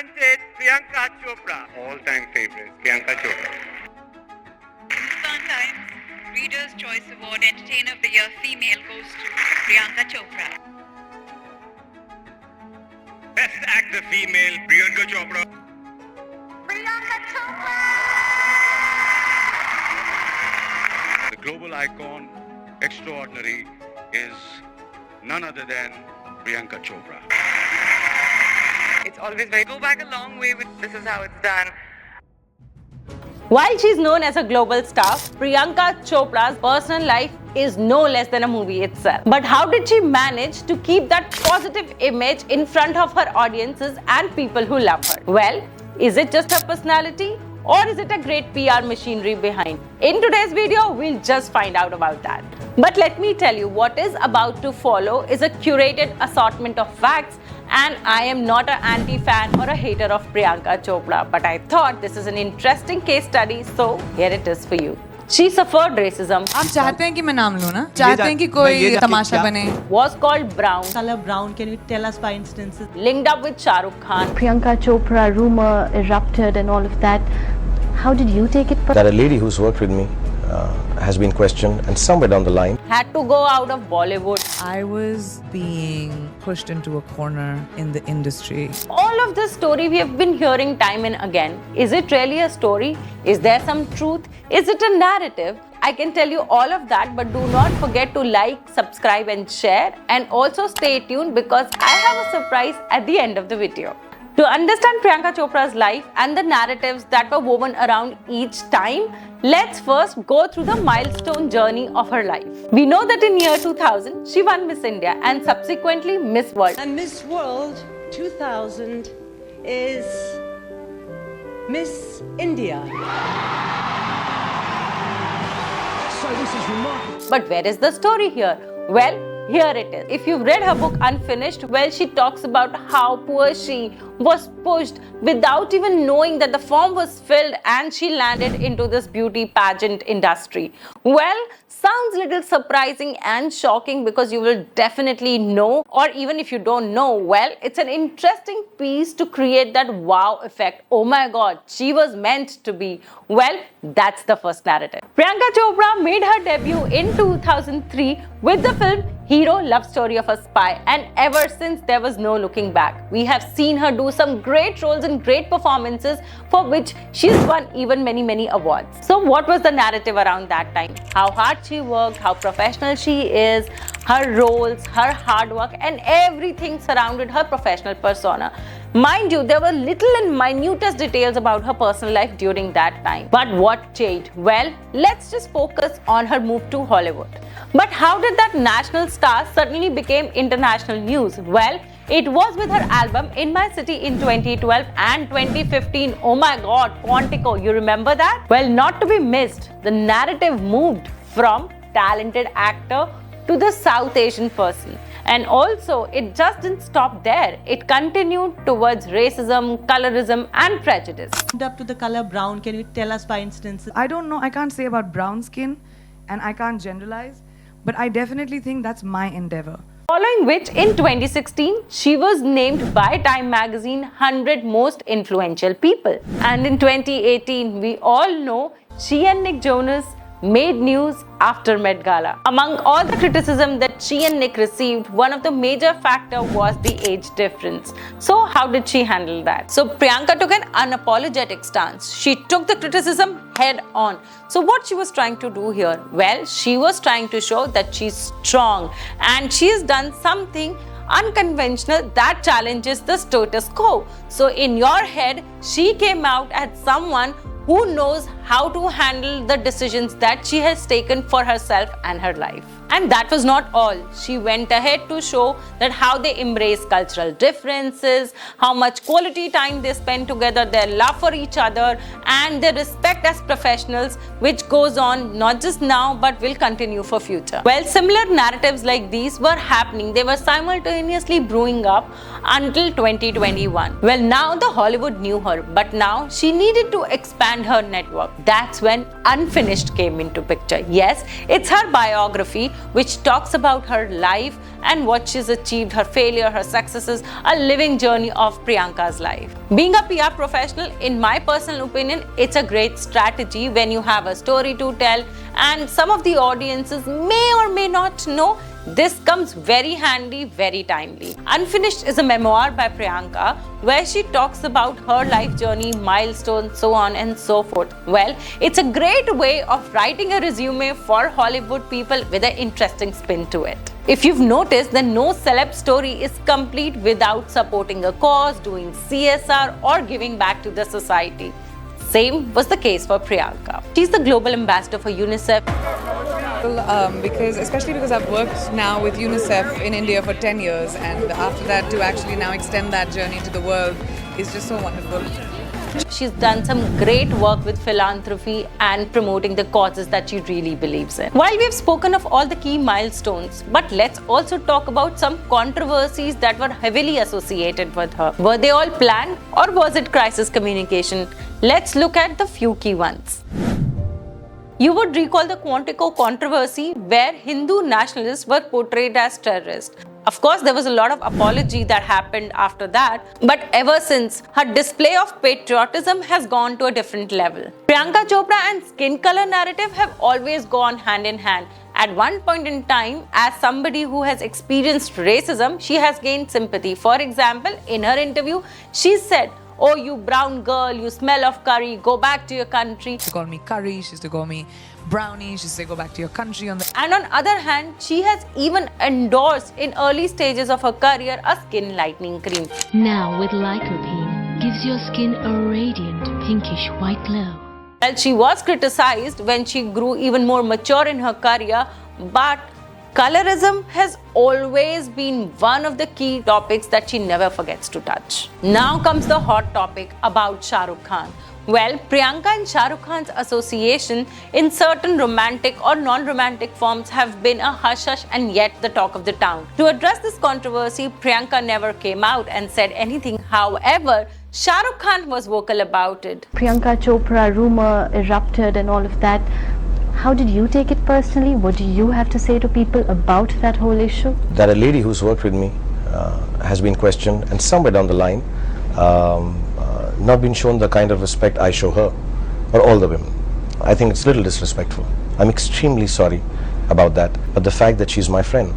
talented Priyanka Chopra. All-time favorite, Priyanka Chopra. Hustan Times Reader's Choice Award Entertainer of the Year Female goes to Priyanka Chopra. Best actor female, Priyanka Chopra. Priyanka Chopra! The global icon, extraordinary, is none other than Priyanka Chopra. It's always very go back a long way with this is how it's done. While she's known as a global star, Priyanka Chopra's personal life is no less than a movie itself. But how did she manage to keep that positive image in front of her audiences and people who love her? Well, is it just her personality? Or is it a great PR machinery behind? In today's video, we'll just find out about that. But let me tell you, what is about to follow is a curated assortment of facts, and I am not an anti-fan or a hater of Priyanka Chopra, but I thought this is an interesting case study, so here it is for you. She suffered racism. आप चाहते हैं कि मैं नाम लूँ ना? चाहते हैं कि कोई तमाशा बने? Was called brown. Color brown. Can you tell us by instances? Linked up with Shah Rukh Khan. Priyanka Chopra rumor erupted and all of that. How did you take it? That a lady who's worked with me has been questioned, and somewhere down the line Had to go out of Bollywood. I was being pushed into a corner in the industry. All of this story we have been hearing time and again. Is it really a story? Is there some truth? Is it a narrative? I can tell you all of that, but do not forget to like, subscribe and share, and also stay tuned because I have a surprise at the end of the video. To understand Priyanka Chopra's life and the narratives that were woven around each time, let's first go through the milestone journey of her life. We know that in year 2000, she won Miss India and subsequently Miss World. And Miss World 2000 is Miss India. So this is remarkable. But where is the story here? Well, here it is. If you've read her book Unfinished, well, she talks about how poor she was pushed without even knowing that the form was filled and she landed into this beauty pageant industry. Well, sounds a little surprising and shocking because you will definitely know, or even if you don't know, well, it's an interesting piece to create that wow effect. Oh my God, she was meant to be. Well, that's the first narrative. Priyanka Chopra made her debut in 2003 with the film Hero, Love Story of a Spy, and ever since there was no looking back. We have seen her do some great roles and great performances for which she's won even many awards. So what was the narrative around that time? How hard she worked, how professional she is, her roles, her hard work, and everything surrounded her professional persona. Mind you, there were little and minutest details about her personal life during that time. But what changed? Well, let's just focus on her move to Hollywood. But how did that national star suddenly become international news? Well, it was with her album In My City in 2012 and 2015. Oh my God, Quantico, you remember that? Well, not to be missed, the narrative moved from talented actor to the South Asian person. And also, it just didn't stop there. It continued towards racism, colorism and prejudice. Up to the color brown. Can you tell us by instances? I don't know, I can't say about brown skin and I can't generalize, but I definitely think that's my endeavor. Following which, in 2016, she was named by Time magazine 100 most influential people. And in 2018, we all know she and Nick Jonas made news after Met Gala. Among all the criticism that she and Nick received, one of the major factor was the age difference. So how did she handle that? So Priyanka took an unapologetic stance. She took the criticism head on. So what she was trying to do here? Well, she was trying to show that she's strong and she has done something unconventional that challenges the status quo. So in your head, she came out as someone who knows how to handle the decisions that she has taken for herself and her life. And that was not all. She went ahead to show that how they embrace cultural differences, how much quality time they spend together, their love for each other, and their respect as professionals, which goes on not just now but will continue for future. Well, similar narratives like these were happening. They were simultaneously brewing up until 2021. Well, now the Hollywood knew her, but now she needed to expand her network. That's when Unfinished came into picture. Yes, it's her biography, which talks about her life and what she's achieved, her failure, her successes, a living journey of Priyanka's life. Being a PR professional, in my personal opinion, it's a great strategy when you have a story to tell and some of the audiences may or may not know. This comes very handy, very timely. Unfinished is a memoir by Priyanka where she talks about her life journey, milestones, so on and so forth. Well, it's a great way of writing a resume for Hollywood people with an interesting spin to it. If you've noticed, then no celeb story is complete without supporting a cause, doing CSR or giving back to the society. Same was the case for Priyanka. She's the global ambassador for UNICEF. Especially because I've worked now with UNICEF in India for 10 years, and after that to actually now extend that journey to the world is just so wonderful. She's done some great work with philanthropy and promoting the causes that she really believes in. While we've spoken of all the key milestones, but let's also talk about some controversies that were heavily associated with her. Were they all planned or was it crisis communication? Let's look at the few key ones. You would recall the Quantico controversy where Hindu nationalists were portrayed as terrorists. Of course, there was a lot of apology that happened after that, but ever since, her display of patriotism has gone to a different level. Priyanka Chopra and skin color narrative have always gone hand in hand. At one point in time, as somebody who has experienced racism, she has gained sympathy. For example, in her interview, she said, "Oh, you brown girl, you smell of curry, go back to your country." She used to call me curry, she used to call me brownie, she used to say go back to your country. And on other hand, she has even endorsed in early stages of her career a skin lightening cream. Now with lycopene, gives your skin a radiant pinkish white glow. Well, she was criticized when she grew even more mature in her career, but colorism has always been one of the key topics that she never forgets to touch. Now comes the hot topic about Shah Rukh Khan. Well, Priyanka and Shah Rukh Khan's association in certain romantic or non-romantic forms have been a hush-hush and yet the talk of the town. To address this controversy, Priyanka never came out and said anything. However, Shah Rukh Khan was vocal about it. Priyanka Chopra rumor erupted and all of that. How did you take it personally? What do you have to say to people about that whole issue? That a lady who's worked with me has been questioned, and somewhere down the line not been shown the kind of respect I show her or all the women. I think it's a little disrespectful. I'm extremely sorry about that, but the fact that she's my friend,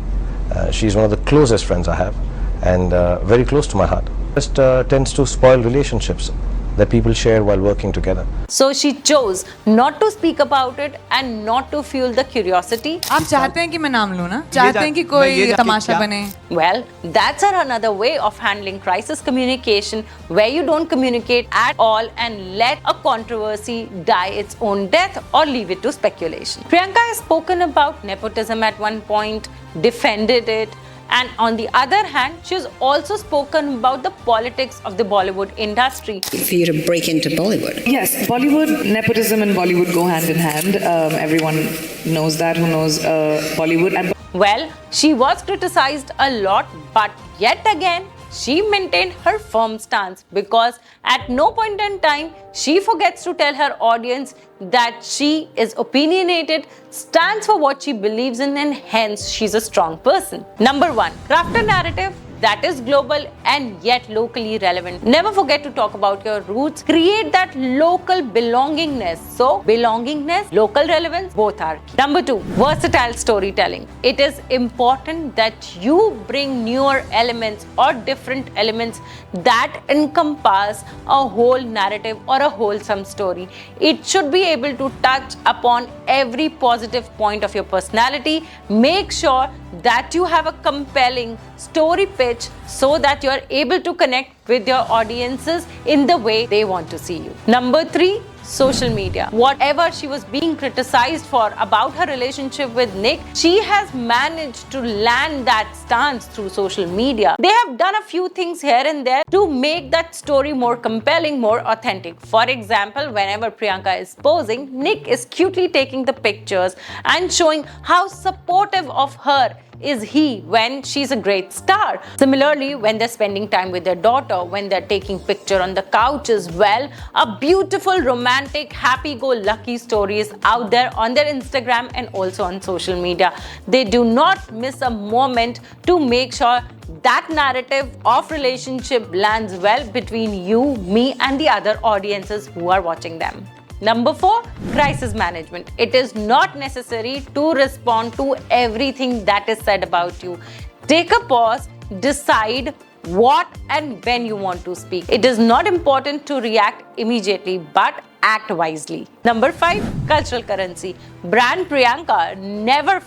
she's one of the closest friends I have, and very close to my heart, just tends to spoil relationships that people share while working together. So she chose not to speak about it and not to fuel the curiosity. आप चाहते हैं कि मैं नाम लूँ ना? चाहते हैं कि कोई तमाशा बने? Well, that's another way of handling crisis communication where you don't communicate at all and let a controversy die its own death or leave it to speculation. Priyanka has spoken about nepotism at one point, defended it, and on the other hand, she's also spoken about the politics of the Bollywood industry. For you to break into Bollywood. Yes, Bollywood, nepotism and Bollywood go hand in hand. Everyone knows that who knows Bollywood. Well, she was criticized a lot, but yet again, she maintained her firm stance because at no point in time she forgets to tell her audience that she is opinionated, stands for what she believes in, and hence she's a strong person. Number 1, craft a narrative that is global and yet locally relevant. Never forget to talk about your roots. Create that local belongingness. So, belongingness, local relevance, both are key. Number 2, versatile storytelling. It is important that you bring newer elements or different elements that encompass a whole narrative or a wholesome story. It should be able to touch upon every positive point of your personality. Make sure that you have a compelling story pitch so that you are able to connect with your audiences in the way they want to see you. Number 3, social media. Whatever she was being criticized for about her relationship with Nick, she has managed to land that stance through social media. They have done a few things here and there to make that story more compelling, more authentic. For example, whenever Priyanka is posing, Nick is cutely taking the pictures and showing how supportive of her is he when she's a great star? Similarly, when they're spending time with their daughter, when they're taking picture on the couches, well, a beautiful, romantic, happy-go-lucky stories out there on their Instagram and also on social media. They do not miss a moment to make sure that narrative of relationship lands well between you, me, and the other audiences who are watching them. Number 4, crisis management. It is not necessary to respond to everything that is said about you. Take a pause, decide what and when you want to speak. It is not important to react immediately, but act wisely. Number 5, cultural currency. Brand Priyanka never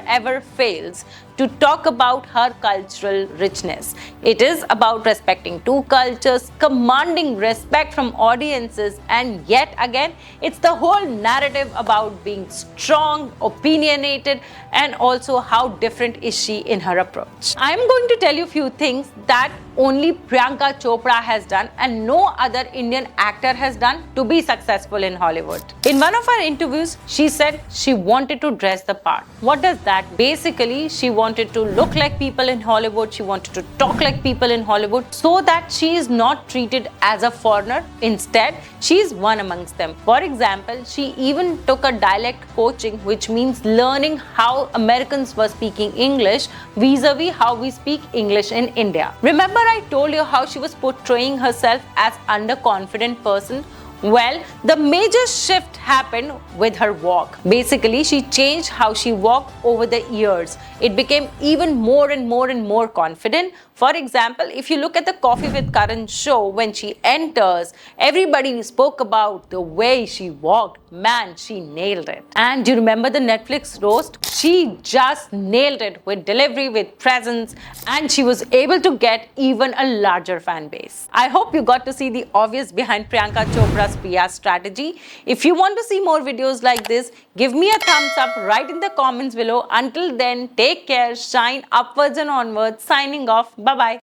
ever fails to talk about her cultural richness. It is about respecting two cultures, commanding respect from audiences, and yet again, it's the whole narrative about being strong, opinionated, and also how different is she in her approach. I'm going to tell you a few things that only Priyanka Chopra has done and no other Indian actor has done to be successful in Hollywood. In one of her interviews, she said she wanted to dress the part. What does that? Basically, she wanted to look like people in Hollywood, she wanted to talk like people in Hollywood so that she is not treated as a foreigner. Instead, she is one amongst them. For example, she even took a dialect coaching, which means learning how Americans were speaking English vis-a-vis how we speak English in India. Remember I told you how she was portraying herself as underconfident person? Well, the major shift happened with her walk. Basically, she changed how she walked over the years. It became even more and more confident. For example, if you look at the Coffee with Karan show, when she enters, everybody spoke about the way she walked. Man, she nailed it. And do you remember the Netflix roast? She just nailed it with delivery, with presence, and she was able to get even a larger fan base. I hope you got to see the obvious behind Priyanka Chopra's PR strategy. If you want to see more videos like this, give me a thumbs up right in the comments below. Until then, take care, shine upwards and onwards. Signing off. Bye-bye.